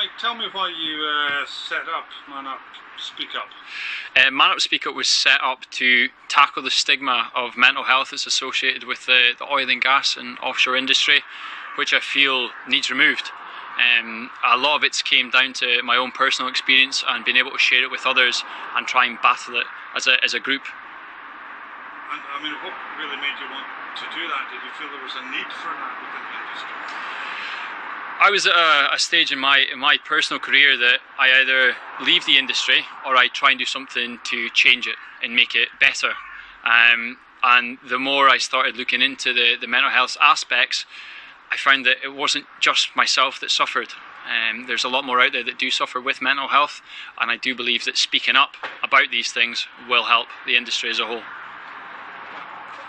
Mike, tell me why you set up manUP, speakUP. manUP speakUP was set up to tackle the stigma of mental health that's associated with the oil and gas and offshore industry, which I feel needs removed. A lot of it came down to my own personal experience and being able to share it with others and try and battle it as a group. And I mean, what really made you want to do that? Did you feel there was a need for that within the industry? I was at a stage in my personal career that I either leave the industry or I try and do something to change it and make it better. And the more I started looking into the mental health aspects, I found that it wasn't just myself that suffered. There's a lot more out there that do suffer with mental health, and I do believe that speaking up about these things will help the industry as a whole.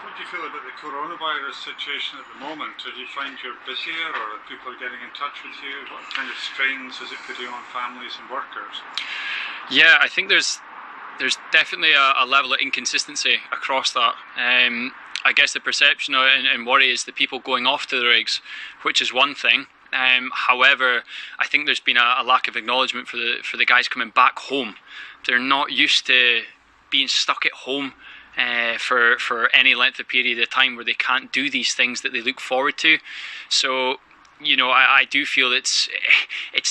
What do you feel about the coronavirus situation at the moment? Do you find you're busier, or are people getting in touch with you? What kind of strains is it putting on families and workers? Yeah, I think there's definitely a level of inconsistency across that. I guess the perception and worry is the people going off to the rigs, which is one thing. However, I think there's been a lack of acknowledgement for the guys coming back home. They're not used to being stuck at home for any length of period of time where they can't do these things that they look forward to. So, you know, I do feel it's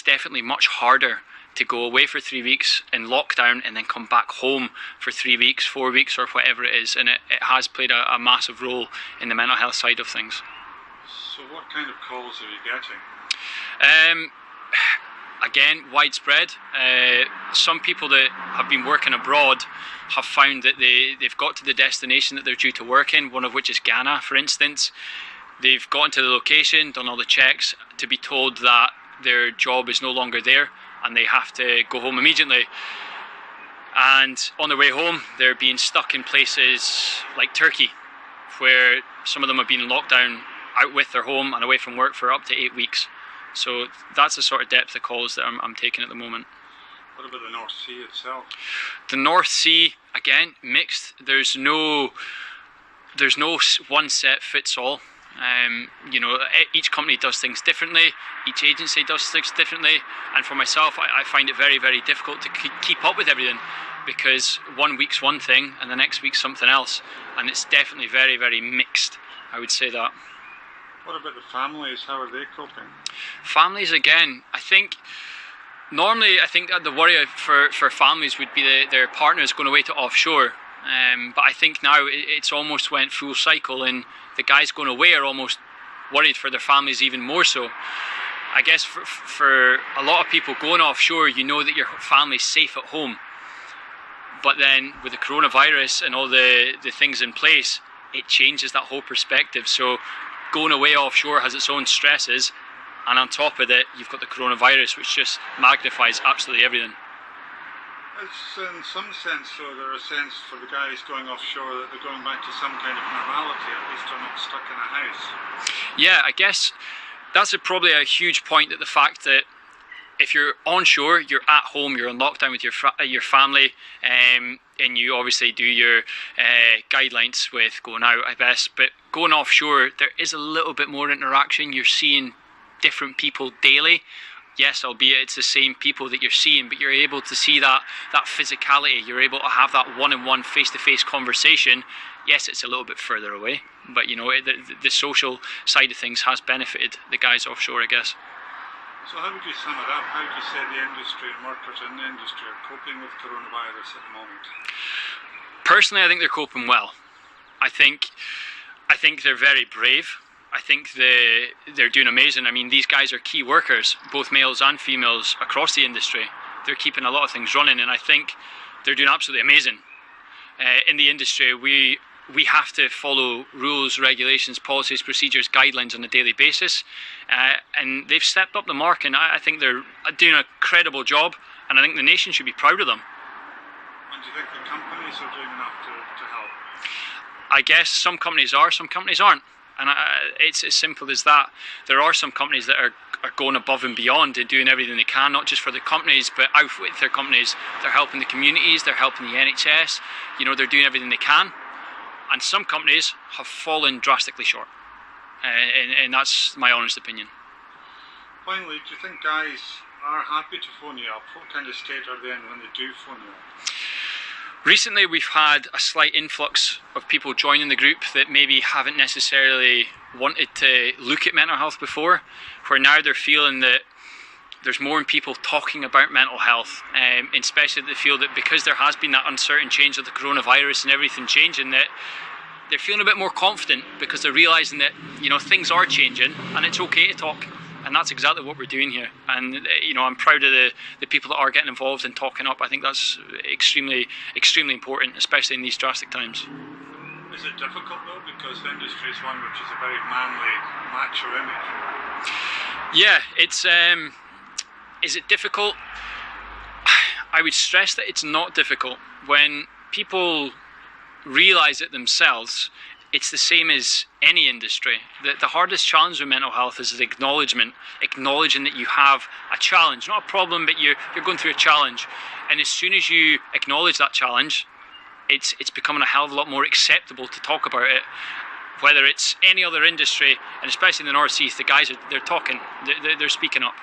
definitely much harder to go away for 3 weeks in lockdown and then come back home for 3 weeks, 4 weeks, or whatever it is. And it has played a massive role in the mental health side of things. So what kind of calls are you getting? Again, widespread. Some people that have been working abroad have found that they've got to the destination that they're due to work in, one of which is Ghana, for instance. They've gotten to the location, done all the checks, to be told that their job is no longer there and they have to go home immediately. And on their way home, they're being stuck in places like Turkey, where some of them have been locked down out with their home and away from work for up to 8 weeks. So that's the sort of depth of calls that I'm taking at the moment. What about the North Sea itself? The North Sea, again, mixed. There's no one set fits all. You know, each company does things differently, each agency does things differently, and for myself, I find it very, very difficult to keep up with everything, because 1 week's one thing and the next week's something else, and it's definitely very, very mixed, I would say that. What about the families? How are they coping? Families, again, I think that the worry for families would be their partners going away to offshore. But I think now it's almost went full cycle, and the guys going away are almost worried for their families even more so. I guess for a lot of people going offshore, you know that your family's safe at home. But then with the coronavirus and all the things in place, it changes that whole perspective. So going away offshore has its own stresses, and on top of it, you've got the coronavirus, which just magnifies absolutely everything. It's in some sense, though, there's a sense for the guys going offshore that they're going back to some kind of normality, at least they're not stuck in a house. Yeah, I guess that's probably a huge point, that the fact that if you're onshore, you're at home, you're in lockdown with your family, and you obviously do your guidelines with going out, I guess. But going offshore, there is a little bit more interaction. You're seeing different people daily. Yes, albeit it's the same people that you're seeing, but you're able to see that physicality. You're able to have that one-on-one, face-to-face conversation. Yes, it's a little bit further away, but you know, the social side of things has benefited the guys offshore, I guess. So how would you sum it up? How would you say the industry and workers in the industry are coping with coronavirus at the moment? Personally, I think they're coping well. I think they're very brave. I think they're doing amazing. I mean, these guys are key workers, both males and females, across the industry. They're keeping a lot of things running, and I think they're doing absolutely amazing. In the industry, we have to follow rules, regulations, policies, procedures, guidelines on a daily basis, and they've stepped up the mark, and I think they're doing a credible job, and I think the nation should be proud of them. And do you think the companies are doing enough to help? I guess some companies are, some companies aren't. And it's as simple as that. There are some companies that are going above and beyond and doing everything they can, not just for the companies, but out with their companies. They're helping the communities, they're helping the NHS, you know, they're doing everything they can. And some companies have fallen drastically short. And that's my honest opinion. Finally, do you think guys are happy to phone you up, what kind of state are they in when they do phone you up? Recently we've had a slight influx of people joining the group that maybe haven't necessarily wanted to look at mental health before, where now they're feeling that there's more people talking about mental health, especially they feel that because there has been that uncertain change of the coronavirus and everything changing, that they're feeling a bit more confident because they're realising that, you know, things are changing and it's okay to talk. And that's exactly what we're doing here. And, you know, I'm proud of the people that are getting involved and talking up. I think that's extremely, extremely important, especially in these drastic times. Is it difficult though, because the industry is one which is a very manly, macho image? Yeah, it's, is it difficult? I would stress that it's not difficult. When people realise it themselves, it's the same as any industry. The hardest challenge with mental health is the acknowledgement, acknowledging that you have a challenge, not a problem, but you're going through a challenge. And as soon as you acknowledge that challenge, it's becoming a hell of a lot more acceptable to talk about it. Whether it's any other industry, and especially in the North East, the guys they're talking, they're speaking up.